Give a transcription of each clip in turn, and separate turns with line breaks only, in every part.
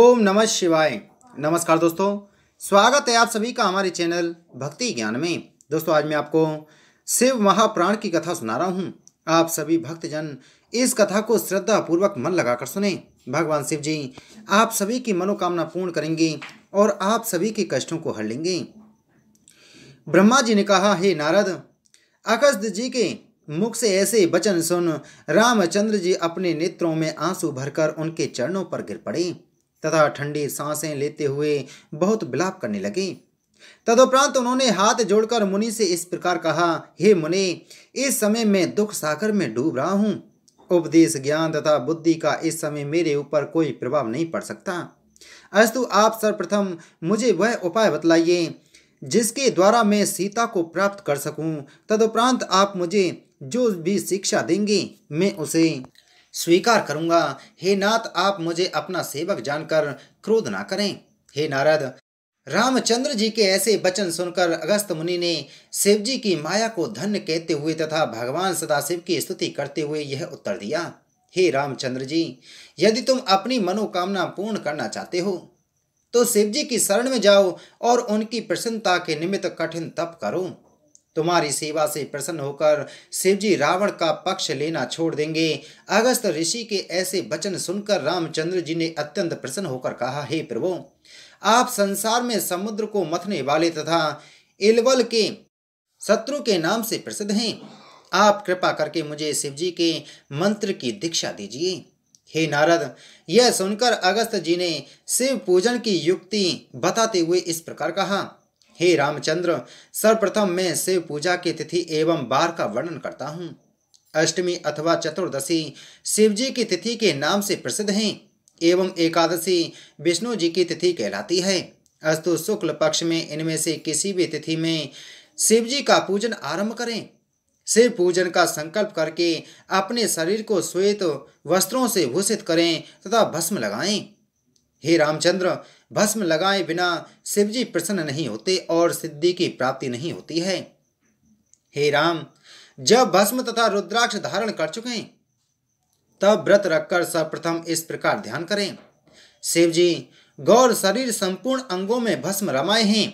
ओम नमः शिवाय। नमस्कार दोस्तों, स्वागत है आप सभी का हमारे चैनल भक्ति ज्ञान में। दोस्तों, आज मैं आपको शिव महापुराण की कथा सुना रहा हूँ। आप सभी भक्तजन इस कथा को श्रद्धा पूर्वक मन लगाकर सुने। भगवान शिव जी आप सभी की मनोकामना पूर्ण करेंगे और आप सभी के कष्टों को हर लेंगे। ब्रह्मा जी ने कहा, हे नारद, अगस्त्य जी के मुख से ऐसे वचन सुन रामचंद्र जी अपने नेत्रों में आंसू भरकर उनके चरणों पर गिर पड़े तथा ठंडी सांसें लेते हुए बहुत विलाप करने लगे। तदुपरांत उन्होंने हाथ जोड़कर मुनि से इस प्रकार कहा, हे मुनि, इस समय मैं दुख सागर में डूब रहा हूँ। उपदेश, ज्ञान तथा बुद्धि का इस समय मेरे ऊपर कोई प्रभाव नहीं पड़ सकता। अस्तु, आप सर्वप्रथम मुझे वह उपाय बतलाइए जिसके द्वारा मैं सीता को प्राप्त कर सकूं। तदुपरांत आप मुझे जो भी शिक्षा देंगे मैं उसे स्वीकार करूंगा। हे नाथ, आप मुझे अपना सेवक जानकर क्रोध ना करें। हे नारद, रामचंद्र जी के ऐसे वचन सुनकर अगस्त्य मुनि ने शिव जी की माया को धन्य कहते हुए तथा भगवान सदाशिव की स्तुति करते हुए यह उत्तर दिया, हे रामचंद्र जी, यदि तुम अपनी मनोकामना पूर्ण करना चाहते हो तो शिव जी की शरण में जाओ और उनकी प्रसन्नता के निमित्त कठिन तप करो। तुम्हारी सेवा से प्रसन्न होकर शिव जी रावण का पक्ष लेना छोड़ देंगे। अगस्त्य ऋषि के ऐसे वचन सुनकर रामचंद्र जी ने अत्यंत प्रसन्न होकर कहा, हे प्रभु, आप संसार में समुद्र को मथने वाले तथा इलवल के शत्रु के नाम से प्रसिद्ध हैं। आप कृपा करके मुझे शिव जी के मंत्र की दीक्षा दीजिए। हे नारद, यह सुनकर अगस्त्य जी ने शिव पूजन की युक्ति बताते हुए इस प्रकार कहा, हे रामचंद्र, सर्वप्रथम मैं शिव पूजा की तिथि एवं बार का वर्णन करता हूँ। अष्टमी अथवा चतुर्दशी शिव जी की तिथि के नाम से प्रसिद्ध हैं एवं एकादशी विष्णु जी की तिथि कहलाती है। अस्तु, शुक्ल पक्ष में इनमें से किसी भी तिथि में शिव जी का पूजन आरंभ करें। शिव पूजन का संकल्प करके अपने शरीर को श्वेत वस्त्रों से भूषित करें तथा भस्म लगाएं। हे रामचंद्र, भस्म लगाए बिना शिव जी प्रसन्न नहीं होते और सिद्धि की प्राप्ति नहीं होती है। हे राम, जब भस्म तथा रुद्राक्ष धारण कर चुके हैं तब व्रत रखकर सर्वप्रथम इस प्रकार ध्यान करें, शिव जी गौर शरीर संपूर्ण अंगों में भस्म रमाए हैं,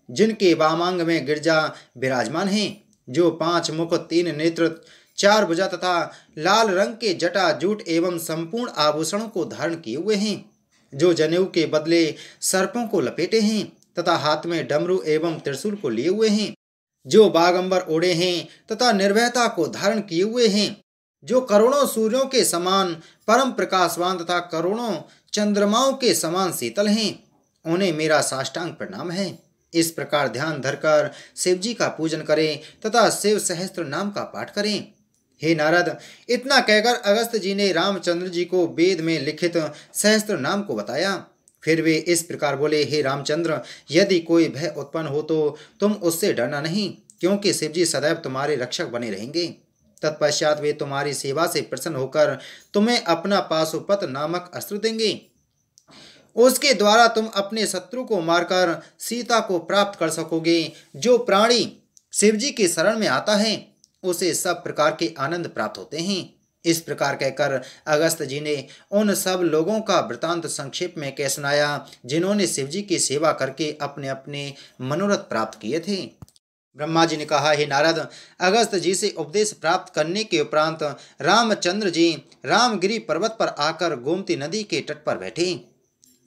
जिनके वामांग में गिरजा विराजमान हैं, जो 5 मुख 3 नेत्र 4 भुजा तथा लाल रंग के जटा जूट एवं संपूर्ण आभूषणों को धारण किए हुए हैं, जो जनेऊ के बदले सर्पों को लपेटे हैं तथा हाथ में डमरू एवं त्रिशूल को लिए हुए हैं, जो बागंबर ओढ़े हैं तथा निर्भयता को धारण किए हुए हैं, जो करोड़ों सूर्यों के समान परम प्रकाशवान तथा करोड़ों चंद्रमाओं के समान शीतल हैं, उन्हें मेरा साष्टांग प्रणाम है। इस प्रकार ध्यान धरकर शिव जी का पूजन करें तथा शिव सहस्त्र नाम का पाठ करें। हे नारद, इतना कहकर अगस्त्य जी ने रामचंद्र जी को वेद में लिखित सहस्त्र नाम को बताया। फिर वे इस प्रकार बोले, हे रामचंद्र, यदि कोई भय उत्पन्न हो तो तुम उससे डरना नहीं, क्योंकि शिव जी सदैव तुम्हारे रक्षक बने रहेंगे। तत्पश्चात वे तुम्हारी सेवा से प्रसन्न होकर तुम्हें अपना पाशुपत नामक अस्त्र देंगे। उसके द्वारा तुम अपने शत्रु को मारकर सीता को प्राप्त कर सकोगे। जो प्राणी शिव जी की शरण में आता है उसे सब प्रकार के आनंद प्राप्त होते हैं। इस प्रकार कहकर अगस्त्य जी ने उन सब लोगों का वृतांत संक्षेप में कह सुनाया जिन्होंने शिव जी की सेवा करके अपने अपने मनोरथ प्राप्त किए थे। ब्रह्मा जी ने कहा, हे नारद, अगस्त्य जी से उपदेश प्राप्त करने के उपरांत रामचंद्र जी रामगिरी पर्वत पर आकर गोमती नदी के तट पर बैठे।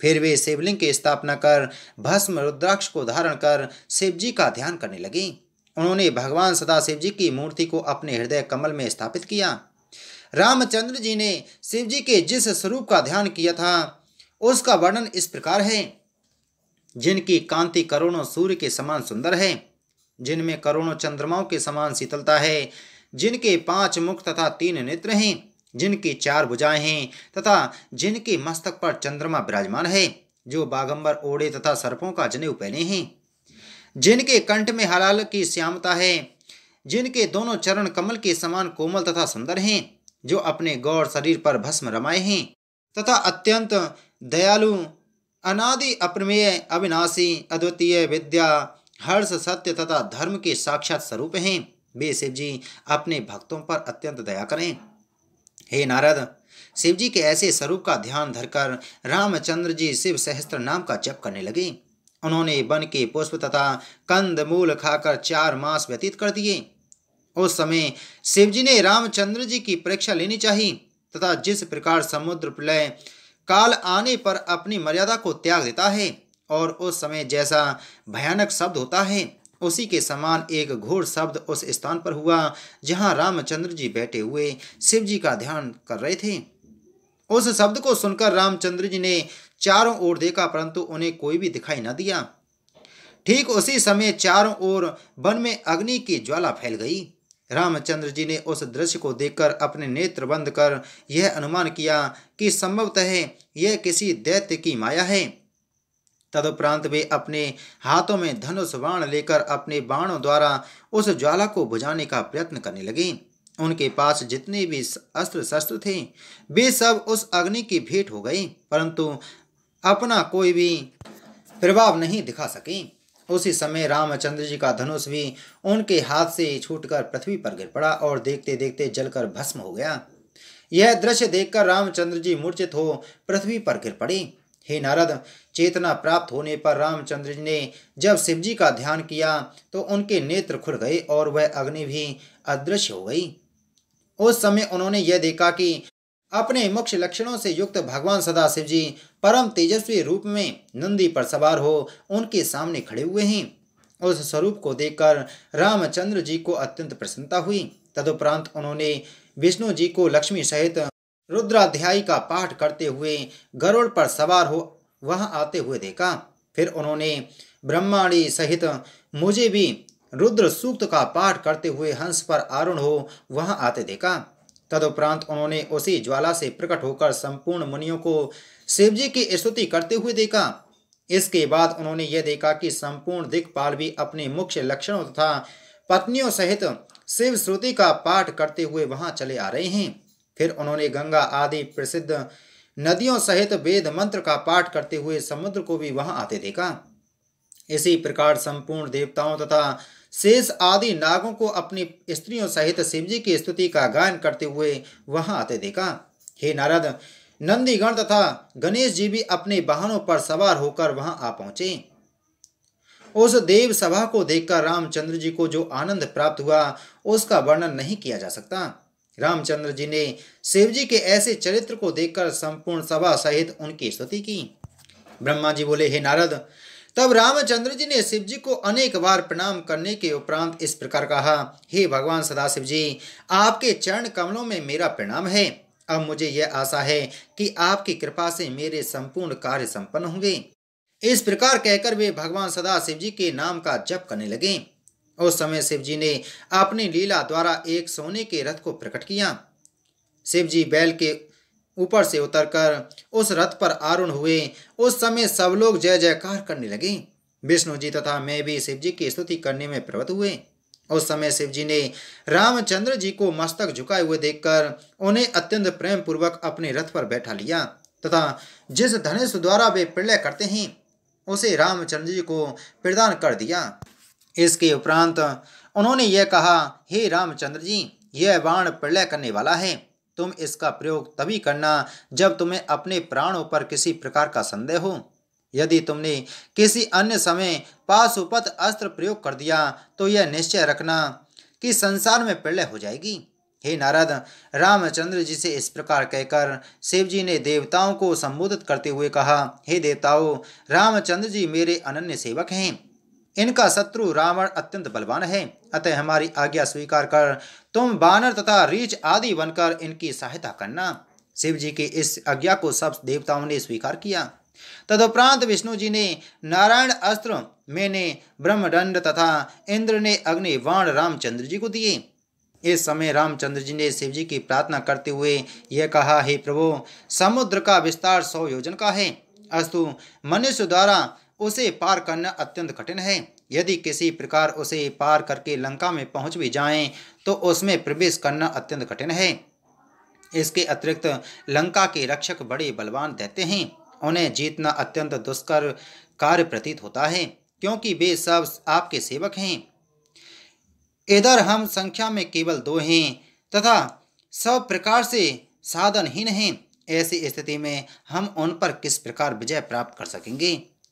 फिर वे शिवलिंग की स्थापना कर भस्म रुद्राक्ष को धारण कर शिव जी का ध्यान करने लगे। उन्होंने भगवान सदाशिव जी की मूर्ति को अपने हृदय कमल में स्थापित किया। रामचंद्र जी ने शिव जी के जिस स्वरूप का ध्यान किया था उसका वर्णन इस प्रकार है, जिनकी कांति करोड़ों सूर्य के समान सुंदर है, जिनमें करोड़ों चंद्रमाओं के समान शीतलता है, जिनके 5 मुख तथा 3 नेत्र हैं, जिनकी 4 भुजाएं हैं तथा जिनके मस्तक पर चंद्रमा विराजमान है, जो बागंबर ओढ़े तथा सर्पों का जनेऊ पहने हैं, जिनके कंठ में हलाल की श्यामता है, जिनके दोनों चरण कमल के समान कोमल तथा सुंदर हैं, जो अपने गौर शरीर पर भस्म रमाए हैं तथा अत्यंत दयालु, अनादि अप्रमेय, अविनाशी, अद्वितीय, विद्या, हर्ष, सत्य तथा धर्म के साक्षात स्वरूप हैं। वे शिव जी अपने भक्तों पर अत्यंत दया करें। हे नारद, शिव जी के ऐसे स्वरूप का ध्यान धरकर रामचंद्र जी शिव सहस्त्र नाम का जप करने लगे। उन्होंने वन के पुष्प तथा कंद मूल खाकर 4 मास व्यतीत कर दिए। उस समय शिव जी ने रामचंद्र जी की परीक्षा लेनी चाहिए तथा जिस प्रकार समुद्र प्रलय काल आने पर अपनी मर्यादा को त्याग देता है और उस समय जैसा भयानक शब्द होता है, उसी के समान एक घोर शब्द उस स्थान पर हुआ जहां रामचंद्र जी बैठे हुए शिव जी का ध्यान कर रहे थे। उस शब्द को सुनकर रामचंद्र जी ने चारों ओर देखा, परंतु उन्हें कोई भी दिखाई न दिया। ठीक उसी समय चारों ओर वन में अग्नि की ज्वाला फैल गई। रामचंद्र जी ने उस दृश्य को देखकर अपने नेत्र बंद कर यह अनुमान किया कि संभवतः यह किसी दैत्य की माया है। तदुपरांत वे अपने हाथों में धनुष बाण लेकर अपने बाणों द्वारा उस ज्वाला को बुझाने का प्रयत्न करने लगे। उनके पास जितने भी अस्त्र शस्त्र थे वे सब उस अग्नि की भेंट हो गए, परंतु अपना कोई भी प्रभाव नहीं दिखा सके। उसी समय रामचंद्र जी का धनुष भी उनके हाथ से छूटकर पृथ्वी पर गिर पड़ा और देखते देखते जलकर भस्म हो गया। यह दृश्य देखकर रामचंद्र जी मूर्छित हो पृथ्वी पर गिर पड़े। हे नारद, चेतना प्राप्त होने पर रामचंद्र जी ने जब शिव जी का ध्यान किया तो उनके नेत्र खुल गए और वह अग्नि भी अदृश्य हो गई। उस समय उन्होंने यह देखा कि अपने मुख्य लक्षणों से युक्त भगवान सदाशिव जी परम तेजस्वी रूप में नंदी पर सवार हो उनके सामने खड़े हुए हैं। उस स्वरूप को देखकर रामचंद्र जी को अत्यंत प्रसन्नता हुई। तदुपरांत उन्होंने विष्णु जी को लक्ष्मी सहित रुद्राध्यायी का पाठ करते हुए गरुड़ पर सवार हो वहां आते हुए देखा। फिर उन्होंने ब्रह्माणी सहित मुझे भी रुद्र सूक्त का पाठ करते हुए हंस पर आरूढ़ हो वहां आते देखा। तदुपरांत उन्होंने उसी ज्वाला से प्रकट होकर संपूर्ण मुनियों को शिव जी की स्तुति करते हुए देखा। इसके बाद उन्होंने यह देखा कि संपूर्ण दिक्पाल भी अपने मुख्य लक्षणों तथा पत्नियों सहित शिव श्रुति का पाठ करते हुए वहां चले आ रहे हैं। फिर उन्होंने गंगा आदि प्रसिद्ध नदियों सहित वेद मंत्र का पाठ करते हुए समुद्र को भी वहां आते देखा। इसी प्रकार संपूर्ण देवताओं तथा शेष आदि नागों को अपनी स्त्रियों सहित शिवजी की स्तुति का गायन करते हुए वहां आते देखा। हे नारद, नंदीगण तथा गणेश जी भी अपने वाहनों पर सवार होकर वहां आ पहुंचे। उस देव सभा को देखकर रामचंद्र जी को जो आनंद प्राप्त हुआ उसका वर्णन नहीं किया जा सकता। रामचंद्र जी ने शिव जी के ऐसे चरित्र को देखकर संपूर्ण सभा सहित उनकी स्तुति की। ब्रह्मा जी बोले, हे नारद, तब रामचंद्र जी ने शिव जी को अनेक बार प्रणाम करने के उपरांत इस प्रकार कहा, हे भगवान सदाशिव जी, आपके चरण कमलों में मेरा प्रणाम है। अब मुझे यह आशा है कि आपकी कृपा से मेरे संपूर्ण कार्य संपन्न होंगे। इस प्रकार कहकर वे भगवान सदाशिव जी के नाम का जप करने लगे। उस समय शिव जी ने अपनी लीला द्वारा एक सोने के रथ को प्रकट किया। शिव जी बैल के ऊपर से उतरकर उस रथ पर आरूढ़ हुए। उस समय सब लोग जय जयकार करने लगे। विष्णु जी तथा मैं भी शिव जी की स्तुति करने में प्रवृत्त हुए। उस समय शिव जी ने रामचंद्र जी को मस्तक झुकाए हुए देखकर उन्हें अत्यंत प्रेम पूर्वक अपने रथ पर बैठा लिया तथा जिस धनुष द्वारा वे प्रलय करते हैं उसे रामचंद्र जी को प्रदान कर दिया। इसके उपरांत उन्होंने यह कहा, हे रामचंद्र जी, यह बाण प्रलय करने वाला है। तुम इसका प्रयोग तभी करना जब तुम्हें अपने प्राणों पर किसी प्रकार का संदेह हो। यदि तुमने किसी अन्य समय पाशुपत अस्त्र प्रयोग कर दिया तो यह निश्चय रखना कि संसार में प्रलय हो जाएगी। हे नारद, रामचंद्र जी से इस प्रकार कहकर शिव जी ने देवताओं को संबोधित करते हुए कहा, हे देवताओं, रामचंद्र जी मेरे अनन्य सेवक हैं। इनका शत्रु रावण अत्यंत बलवान है, अतः हमारी आज्ञा स्वीकार कर तुम बानर तथा रीछ आदि बनकर इनकी सहायता करना। शिव जी की इस आज्ञा को सब देवताओं ने स्वीकार किया। तदुपरांत विष्णु जी ने नारायण अस्त्र, मैंने ब्रह्मदंड तथा इंद्र ने अग्नि बाण रामचंद्र जी को दिए। इस समय रामचंद्र जी ने शिव जी की प्रार्थना करते हुए यह कहा, हे प्रभु, समुद्र का विस्तार 100 योजन का है, अस्तु मनुष्य द्वारा उसे पार करना अत्यंत कठिन है। यदि किसी प्रकार उसे पार करके लंका में पहुंच भी जाएं तो उसमें प्रवेश करना अत्यंत कठिन है। इसके अतिरिक्त लंका के रक्षक बड़े बलवान दैत्य हैं, उन्हें जीतना अत्यंत दुष्कर कार्य प्रतीत होता है, क्योंकि वे सब आपके सेवक हैं। इधर हम संख्या में केवल 2 हैं तथा सब प्रकार से साधनहीन हैं। ऐसी स्थिति में हम उन पर किस प्रकार विजय प्राप्त कर सकेंगे।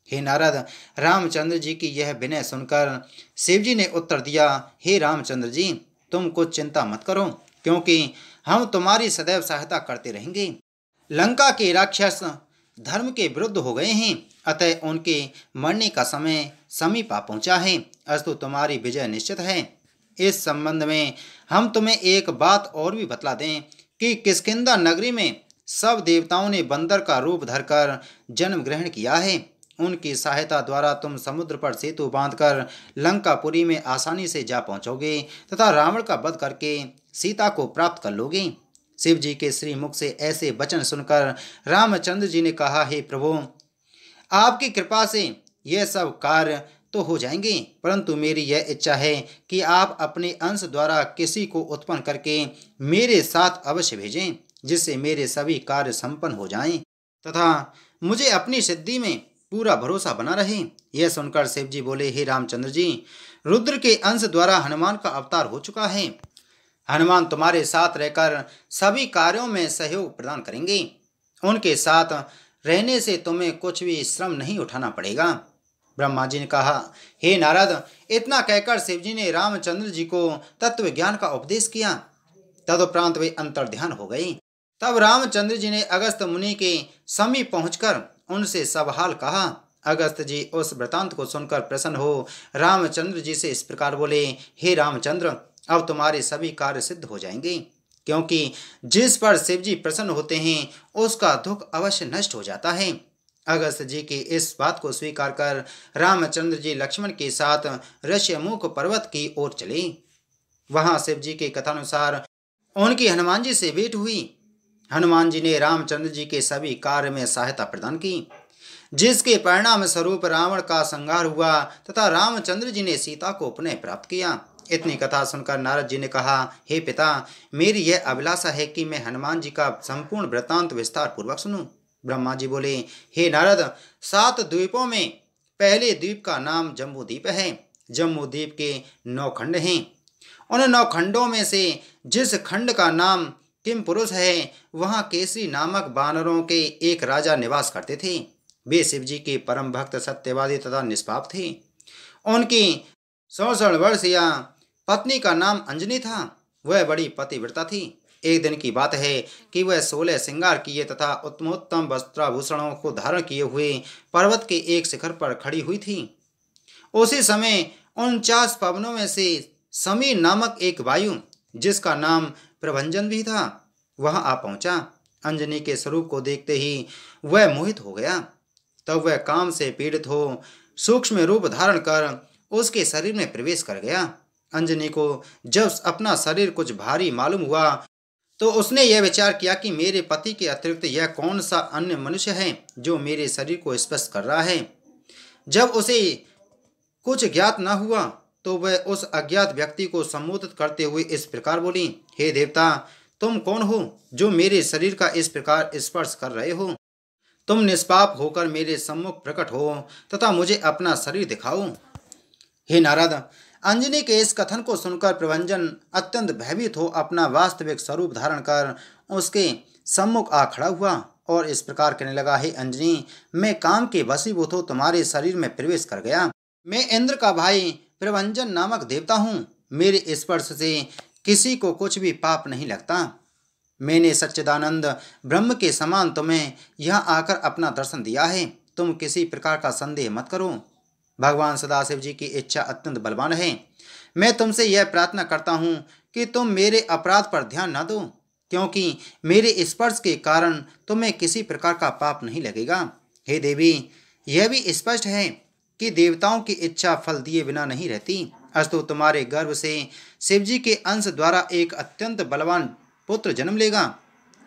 हे नारद, रामचंद्र जी की यह विनय सुनकर शिव जी ने उत्तर दिया, हे रामचंद्र जी, तुम कुछ चिंता मत करो, क्योंकि हम तुम्हारी सदैव सहायता करते रहेंगे। लंका के राक्षस धर्म के विरुद्ध हो गए हैं, अतः उनके मरने का समय समीप आ पहुंचा है। अस्तु, तुम्हारी विजय निश्चित है। इस संबंध में हम तुम्हें एक बात और भी बतला दें कि किष्किंधा नगरी में सब देवताओं ने बंदर का रूप धरकर जन्म ग्रहण किया है। उनकी सहायता द्वारा तुम समुद्र पर सेतु बांधकर लंकापुरी में आसानी से जा पहुंचोगे तथा रावण का वध करके सीता को प्राप्त कर लोगे। शिव जी के श्री मुख से ऐसे वचन सुनकर रामचंद्र जी ने कहा, हे प्रभु, आपकी कृपा से यह सब कार्य तो हो जाएंगे, परंतु मेरी यह इच्छा है कि आप अपने अंश द्वारा किसी को उत्पन्न करके मेरे साथ अवश्य भेजें, जिससे मेरे सभी कार्य संपन्न हो जाएं तथा मुझे अपनी सिद्धि में पूरा भरोसा बना रहे। यह सुनकर शिव जी बोले, हे रामचंद्र जी, रुद्र के अंश द्वारा हनुमान का अवतार हो चुका है। हनुमान तुम्हारे साथ रहकर सभी कार्यों में सहयोग प्रदान करेंगे। उनके साथ रहने से तुम्हें कुछ भी श्रम नहीं उठाना पड़ेगा। ब्रह्मा जी ने कहा, हे नारद, इतना कहकर शिव जी ने रामचंद्र जी को तत्व ज्ञान का उपदेश किया। तदुपरांत वे अंतर्ध्यान हो गए। तब रामचंद्र जी ने अगस्त मुनि के समीप पहुंचकर उनसे सब हाल कहा। अगस्त जी उस वृतांत को सुनकर प्रसन्न हो रामचंद्र जी से इस प्रकार बोले, हे रामचंद्र, अब तुम्हारे सभी कार्य सिद्ध हो जाएंगे, क्योंकि जिस पर शिव जी प्रसन्न होते हैं उसका दुख अवश्य नष्ट हो जाता है। अगस्त जी की इस बात को स्वीकार कर रामचंद्र जी लक्ष्मण के साथ ऋष्यमुख पर्वत की ओर चले। वहां शिव जी के कथानुसार उनकी हनुमान जी से भेंट हुई। हनुमान जी ने रामचंद्र जी के सभी कार्य में सहायता प्रदान की, जिसके परिणाम स्वरूप रावण का संहार हुआ तथा रामचंद्र जी ने सीता को पुनः प्राप्त किया। इतनी कथा सुनकर नारद जी ने कहा, हे पिता, मेरी यह अभिलाषा है कि मैं हनुमान जी का संपूर्ण वृत्तांत विस्तार पूर्वक सुनूं। ब्रह्मा जी बोले, हे नारद, 7 द्वीपों में पहले द्वीप का नाम जम्बू द्वीप है। जम्बू द्वीप के 9 खंड हैं। उन 9 खंडों में से जिस खंड का नाम किम पुरुष है, वहाँ केसरी नामक वानरों के एक राजा निवास करते थे। वे शिव जी के परम भक्त, सत्यवादी तथा निष्पाप थे। उनकी 66 वर्षीय पत्नी का नाम अंजनी था। वह बड़ी पतिव्रता थी। एक दिन की बात है कि वह 16 श्रृंगार किए तथा उत्तमोत्तम वस्त्राभूषणों को धारण किए हुए पर्वत के एक शिखर पर खड़ी हुई थी। उसी समय 49 पवनों में से समीर नामक एक वायु, जिसका नाम प्रभंजन भी था, वहां आ पहुंचा। अंजनी के स्वरूप को देखते ही वह मोहित हो गया। तब वह काम से पीड़ित हो सूक्ष्म रूप धारण कर उसके शरीर में प्रवेश कर गया। अंजनी को जब अपना शरीर कुछ भारी मालूम हुआ तो उसने यह विचार किया कि मेरे पति के अतिरिक्त यह कौन सा अन्य मनुष्य है जो मेरे शरीर को स्पर्श कर रहा है। जब उसे कुछ ज्ञात न हुआ तो वह उस अज्ञात व्यक्ति को संबोधित करते हुए इस प्रकार बोली, हे देवता, तुम कौन हो जो मेरे शरीर का इस प्रकार स्पर्श कर रहे हो? तुम निष्पाप होकर मेरे सम्मुख प्रकट हो तथा मुझे अपना शरीर दिखाओ। हे नारद, अंजनी के इस कथन को सुनकर प्रभंजन अत्यंत भयभीत हो अपना वास्तविक स्वरूप धारण कर उसके सम्मुख आ खड़ा हुआ और इस प्रकार कहने लगा, हे अंजनी, मैं काम के वशीभूत हो तुम्हारे शरीर में प्रवेश कर गया। मैं इंद्र का भाई प्रभंजन नामक देवता हूँ। मेरे स्पर्श से किसी को कुछ भी पाप नहीं लगता। मैंने सच्चिदानंद ब्रह्म के समान तुम्हें यहाँ आकर अपना दर्शन दिया है। तुम किसी प्रकार का संदेह मत करो। भगवान सदाशिव जी की इच्छा अत्यंत बलवान है। मैं तुमसे यह प्रार्थना करता हूँ कि तुम मेरे अपराध पर ध्यान न दो, क्योंकि मेरे स्पर्श के कारण तुम्हें किसी प्रकार का पाप नहीं लगेगा। हे देवी, यह भी स्पष्ट है कि देवताओं की इच्छा फल दिए बिना नहीं रहती। अस्तु, तुम्हारे गर्भ से शिव जी के अंश द्वारा एक अत्यंत बलवान पुत्र जन्म लेगा।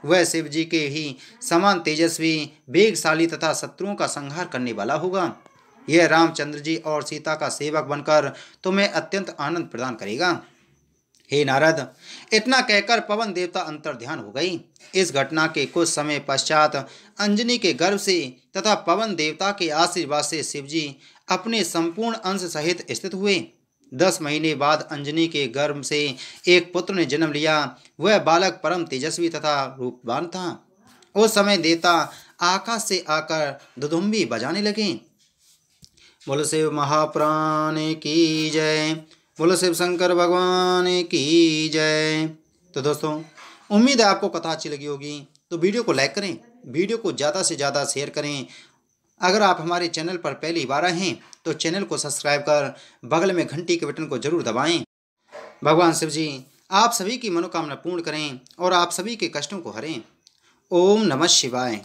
वह शिव जी के ही समान तेजस्वी, वेगशाली तथा शत्रुओं का संहार करने वाला होगा। यह रामचंद्र जी और सीता का सेवक बनकर तुम्हें अत्यंत आनंद प्रदान करेगा। हे नारद, इतना कहकर पवन देवता अंतर्ध्यान हो गई। इस घटना के कुछ समय पश्चात अंजनी के गर्भ से तथा पवन देवता के आशीर्वाद से शिव जी अपने संपूर्ण अंश सहित स्थित हुए। 10 महीने बाद अंजनी के गर्भ से एक पुत्र ने जन्म लिया। वह बालक परम तेजस्वी तथा रूपवान था। उस समय देवता आकाश से आकर दुदुम्बी बजाने लगे। बोलो शिव महाप्राण की जय। बोलो शिव शंकर भगवान की जय। तो दोस्तों, उम्मीद है आपको कथा अच्छी लगी होगी। तो वीडियो को लाइक करें, वीडियो को ज़्यादा से ज़्यादा शेयर करें। अगर आप हमारे चैनल पर पहली बार आए हैं तो चैनल को सब्सक्राइब कर बगल में घंटी के बटन को जरूर दबाएं। भगवान शिव जी आप सभी की मनोकामना पूर्ण करें और आप सभी के कष्टों को हरें। ओम नमः शिवाय।